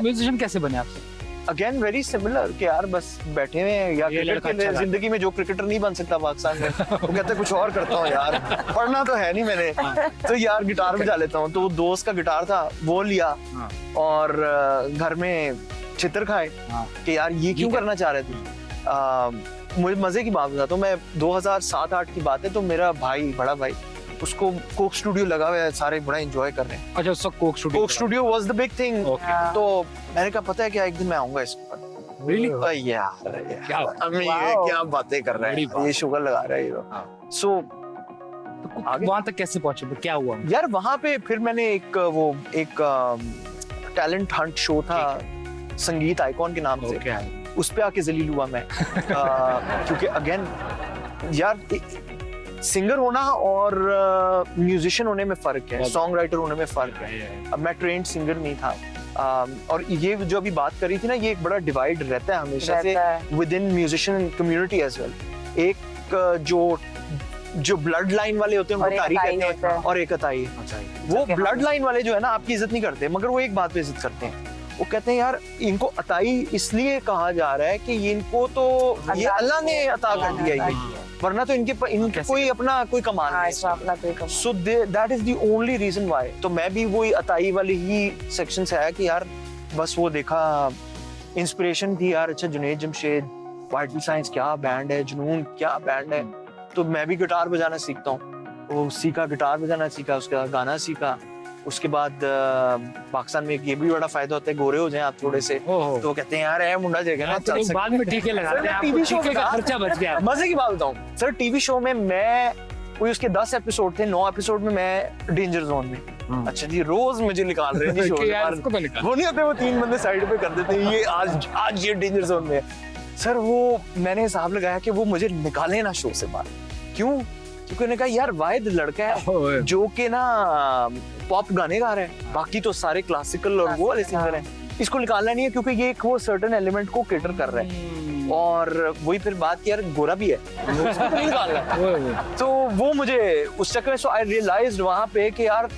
Musician कैसे बने आप? अगेन वेरी सिमिलर कि यार बस बैठे हुए हैं या ये क्रिकेट लड़का के लिए अच्छा जिंदगी में जो क्रिकेटर नहीं बन सकता पाकिस्तान में वो कहते हैं कुछ और करता हूँ यार, पढ़ना तो है नहीं मैंने, तो यार गिटार बजा लेता हूँ। तो दोस्त का गिटार था वो लिया हाँ। और घर में चित्र खाए हाँ। कि यार ये क्यों करना चाह रहे थे। मुझे मजे की बात बता, तो मैं 2007-8 की बात है, तो मेरा भाई, बड़ा भाई, उसको कोक स्टूडियो लगा हुआ है, सारे बड़ा एंजॉय कर रहे हैं। अच्छा, उसका Coke studio was the big thing. Okay. तो मैंने कहा पता है क्या, एक दिन मैं आऊंगा इसके ऊपर। Really? यार क्या बात? अम्मी ये क्या बातें कर रहा बड़ी है, बात। ये शुगर लगा रहा है ये। हाँ। सो तो वहां तक कैसे पहुंचे, क्या हुआ? यार वहां पे फिर मैंने एक टैलेंट हंट शो था संगीत आइकॉन के नाम से, Okay. उस पे आके जलील हुआ मैं। क्योंकि अगेन यार सिंगर होना और म्यूजिशियन होने में फर्क है, सॉन्ग राइटर होने में फर्क है। अब मैं ट्रेंड सिंगर नहीं था, और ये जो अभी बात करी थी ना, ये एक बड़ा डिवाइड रहता है हमेशा से within musician community as well. एक जो ब्लड लाइन वाले होते हैं उनको तारी कहते हैं, और एक अताई। वो ब्लड लाइन वाले जो है ना आपकी इज्जत नहीं करते, मगर वो एक बात पे इज्जत करते हैं। वो कहते हैं यार इनको अताई इसलिए कहा जा रहा है कि इनको तो ये अल्लाह ने अता कर दिया, ये वरना तो इनके कोई अपना कोई कमाल नहीं। So that is the only reason why. तो मैं भी वही अताई वाले ही सेक्शन से आया कि यार बस वो देखा, इंस्पिरेशन थी यार, अच्छा जुनैद जमशेद, वाइटल साइंस क्या बैंड है, जुनून क्या बैंड है, तो मैं भी गिटार बजाना सीखता हूँ। वो सीखा, गिटार बजाना सीखा, उसके बाद गाना सीखा। उसके बाद पाकिस्तान में ये भी बड़ा फायदा होता है, गोरे हो जाए आप थोड़े से, तो कहते हैं यार है मुंडा जगह ना चल सकते, बाद में टीके लगाते हैं, टीवी शो का खर्चा बच गया। मजे की बात बताऊं सर, टीवी शो में मैं कोई उसके 10 एपिसोड थे, 9 एपिसोड में मैं डेंजर जोन में। अच्छा जी, रोज मुझे निकाल रहे हैं जी शो से, वो नहीं होते वो 3 बंदे साइड पे कर देते हैं, ये आज ये डेंजर जोन में है। सर वो मैंने हिसाब लगाया कि वो मुझे निकाले ना शो से बाहर। क्यों? क्योंकि उन्होंने कहा यार वाहिद लड़का है जो कि ना पॉप गाने गा रहा है, बाकी तो सारे क्लासिकल और वो वाले सिंगर हैं, इसको निकालना नहीं है क्योंकि ये एक वो सर्टेन एलिमेंट को केटर कर रहा है। और वही फिर बात की यार गोरा भी है, उसको तो नहीं निकालना है। तो वो मुझे उस चक्कर में, सो आई रियलाइज्ड वहां पे कि यार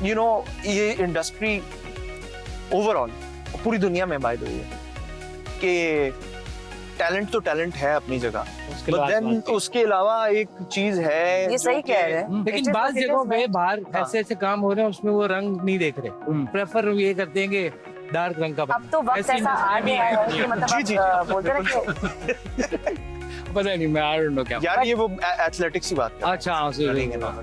यू नो ये इंडस्ट्री ओवरऑल पूरी दुनिया में बाय द वे कि टैलेंट तो टैलेंट है अपनी जगह, बट देन उसके अलावा एक चीज है, ये सही कह रहे हैं, लेकिन बात देखो भाई बाहर ऐसे ऐसे काम हो रहे हैं उसमें वो रंग नहीं देख रहे, प्रेफर ये करते हैं कि डार्क रंग का। अब तो वक्त ऐसा आ गया है कि मतलब जी बोलते हैं कि पता नहीं, मैं आई डोंट नो क्या यार ये वो एथलेटिक्स की बात कर रहा हूं। अच्छा